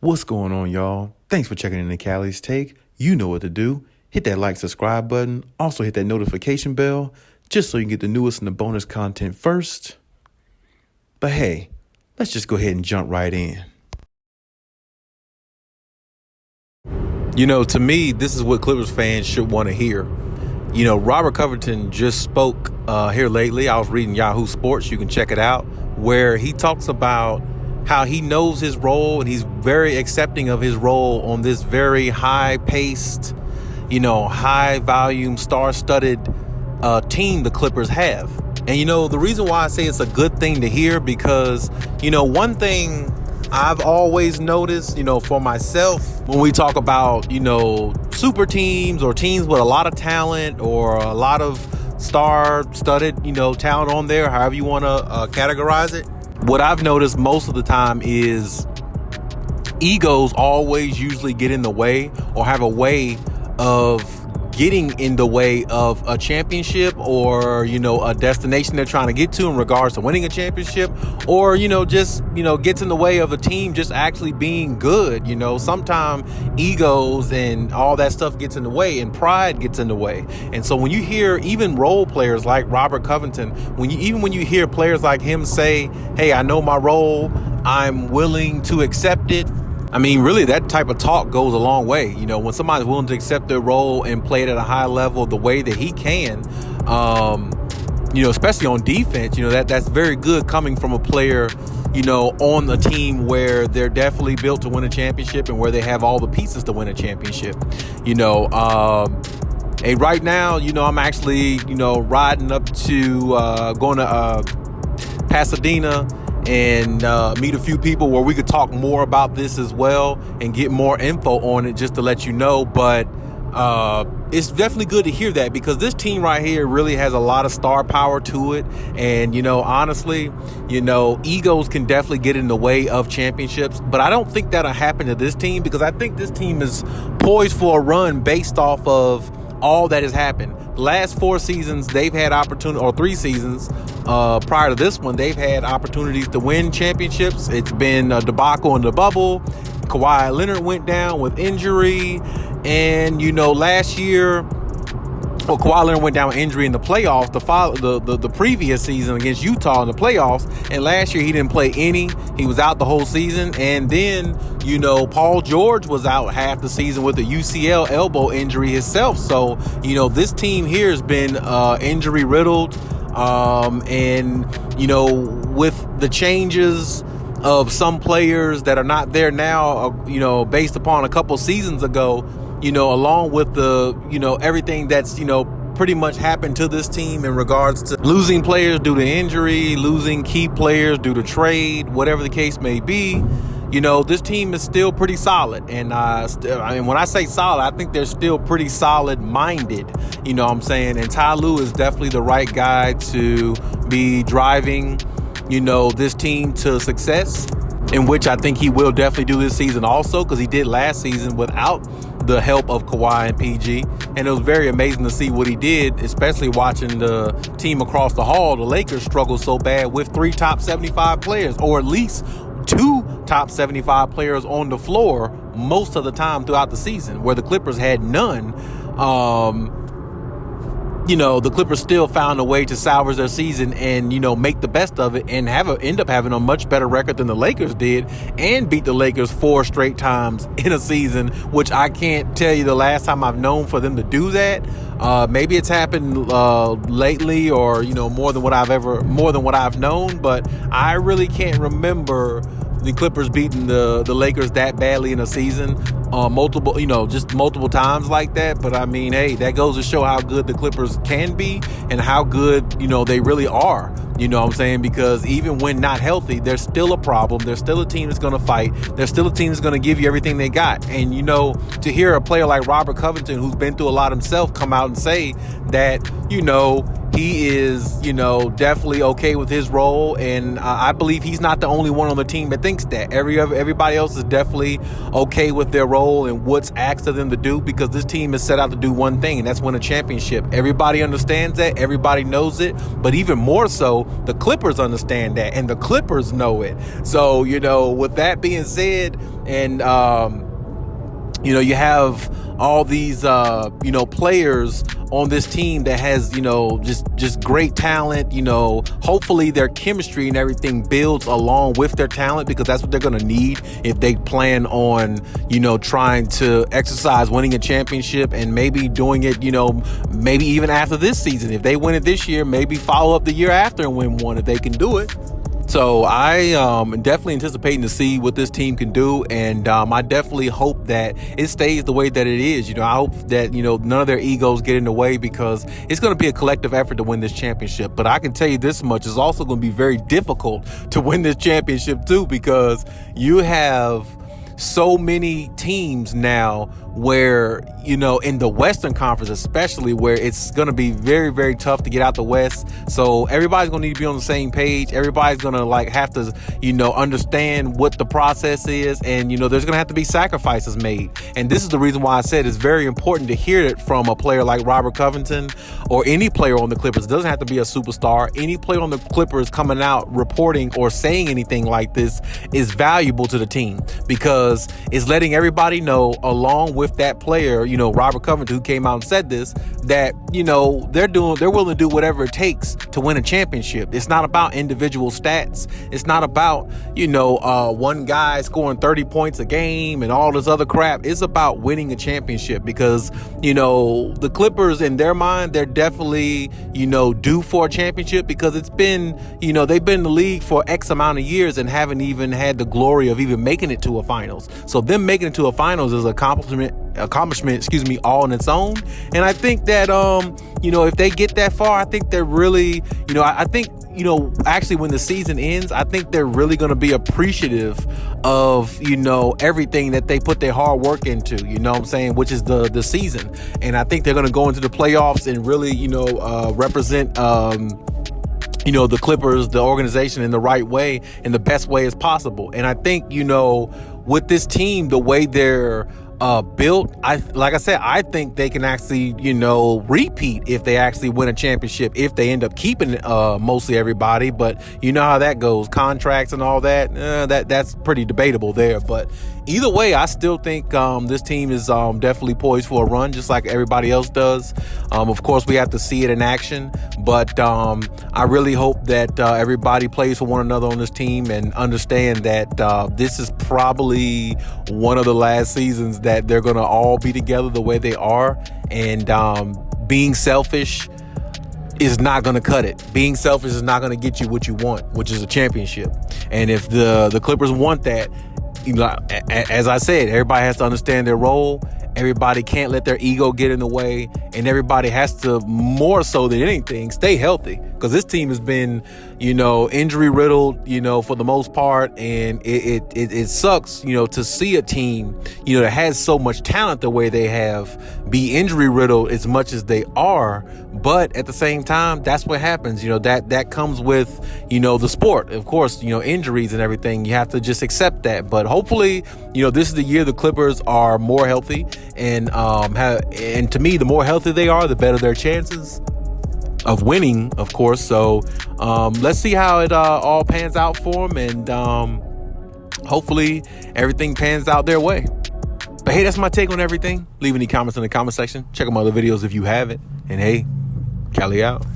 What's going on, y'all? Thanks for checking in the Khaliis Take. You know what to do. Hit that like, subscribe button. Also hit that notification bell just so you can get the newest and the bonus content first. But hey, let's just go ahead and jump right in. You know, to me, this is what Clippers fans should want to hear. You know, Robert Covington just spoke here lately. I was reading Yahoo Sports. You can check it out, where he talks about how he knows his role and he's very accepting of his role on this very high-paced, high-volume, star-studded team the Clippers have. And, the reason why I say it's a good thing to hear, because, one thing I've always noticed, for myself, when we talk about, super teams or teams with a lot of talent or a lot of star-studded, talent on there, however you want to categorize it, what I've noticed most of the time is egos always usually get in the way or have a way of getting in the way of a championship or, a destination they're trying to get to in regards to winning a championship, or, gets in the way of a team just actually being good. Sometimes egos and all that stuff gets in the way and pride gets in the way. And so when you hear even role players like Robert Covington, when you hear players like him say, hey, I know my role, I'm willing to accept it. I mean, really, that type of talk goes a long way. When somebody's willing to accept their role and play it at a high level the way that he can, especially on defense, that's very good coming from a player, on a team where they're definitely built to win a championship and where they have all the pieces to win a championship. Hey, right now, I'm actually, riding up to going to Pasadena and meet a few people where we could talk more about this as well and get more info on it, just to let you know. But it's definitely good to hear that, because this team right here really has a lot of star power to it. And, honestly, egos can definitely get in the way of championships. But I don't think that'll happen to this team, because I think this team is poised for a run based off of all that has happened. The last 4 seasons, they've had opportunity, or 3 seasons prior to this one, they've had opportunities to win championships. It's been a debacle in the bubble. Kawhi Leonard went down with injury. And, last year, Kawhi Leonard went down with injury in the playoffs, the previous season against Utah in the playoffs. And last year, he didn't play any. He was out the whole season. And then, Paul George was out half the season with a UCL elbow injury himself. So, this team here has been injury riddled. And, with the changes of some players that are not there now, based upon a couple seasons ago, along with the, everything that's, pretty much happened to this team in regards to losing players due to injury, losing key players due to trade, whatever the case may be, this team is still pretty solid. And when I say solid, I think they're still pretty solid minded, what I'm saying? And Ty Lue is definitely the right guy to be driving, this team to success, in which I think he will definitely do this season also, because he did last season without the help of Kawhi and PG. And it was very amazing to see what he did, especially watching the team across the hall, the Lakers, struggle so bad with 3 top 75 players, or at least 2 top 75 players on the floor most of the time throughout the season, where the Clippers had none. The Clippers still found a way to salvage their season and, make the best of it and end up having a much better record than the Lakers did, and beat the Lakers 4 straight times in a season, which I can't tell you the last time I've known for them to do that. Maybe it's happened lately, or, more than what I've known, but I really can't remember the Clippers beating the Lakers that badly in a season, multiple times like that. But I mean, hey, that goes to show how good the Clippers can be and how good, they really are. What I'm saying? Because even when not healthy, they're still a problem. They're still a team that's going to fight. They're still a team that's going to give you everything they got. And, to hear a player like Robert Covington, who's been through a lot himself, come out and say that, he is, definitely okay with his role, and I believe he's not the only one on the team that thinks that. Everybody else is definitely okay with their role and what's asked of them to do, because this team is set out to do one thing, and that's win a championship. Everybody understands that. Everybody knows it. But even more so, the Clippers understand that, and the Clippers know it. So, with that being said, and you have all these, players on this team that has, just great talent. Hopefully their chemistry and everything builds along with their talent, because that's what they're going to need if they plan on, trying to exercise winning a championship, and maybe doing it, maybe even after this season. If they win it this year, maybe follow up the year after and win one if they can do it. So I am definitely anticipating to see what this team can do, and I definitely hope that it stays the way that it is. I hope that none of their egos get in the way, because it's going to be a collective effort to win this championship. But I can tell you this much: it's also going to be very difficult to win this championship too, because you have so many teams now where, in the Western Conference especially, where it's going to be very, very tough to get out the West. So everybody's going to need to be on the same page. Everybody's going to have to, understand what the process is. And, there's going to have to be sacrifices made. And this is the reason why I said it's very important to hear it from a player like Robert Covington, or any player on the Clippers. It doesn't have to be a superstar. Any player on the Clippers coming out reporting or saying anything like this is valuable to the team, because it's letting everybody know, along with that player, Robert Covington, who came out and said this, that, they're willing to do whatever it takes to win a championship. It's not about individual stats. It's not about, one guy scoring 30 points a game and all this other crap. It's about winning a championship, because, the Clippers, in their mind, they're definitely, due for a championship, because it's been, they've been in the league for X amount of years and haven't even had the glory of even making it to a finals. So them making it to a finals is an accomplishment, all on its own. And I think that, if they get that far, I think they're really, I think, actually when the season ends, I think they're really going to be appreciative of, everything that they put their hard work into, what I'm saying, which is the season. And I think they're going to go into the playoffs and really, represent, the Clippers, the organization, in the right way, in the best way as possible. And I think, with this team, the way they're built, I think they can actually, repeat if they actually win a championship, if they end up keeping mostly everybody. But you know how that goes, contracts and all that, that's pretty debatable there. But either way, I still think this team is definitely poised for a run, just like everybody else does. Of course, we have to see it in action, but I really hope that everybody plays for one another on this team, and understand that this is probably one of the last seasons that they're going to all be together the way they are. And being selfish is not going to cut it. Being selfish is not going to get you what you want, which is a championship. And if the Clippers want that, as I said, everybody has to understand their role. Everybody can't let their ego get in the way, and everybody has to, more so than anything, stay healthy, because this team has been, injury riddled, for the most part, and it sucks, to see a team, that has so much talent the way they have, be injury riddled as much as they are. But at the same time, that's what happens. That comes with, the sport. Of course, injuries and everything. You have to just accept that. But hopefully, this is the year the Clippers are more healthy. And and to me, the more healthy they are, the better their chances of winning, of course. So let's see how it all pans out for them. And hopefully everything pans out their way. But hey, that's my take on everything. Leave any comments in the comment section. Check out my other videos if you haven't. And hey, Khaliis out.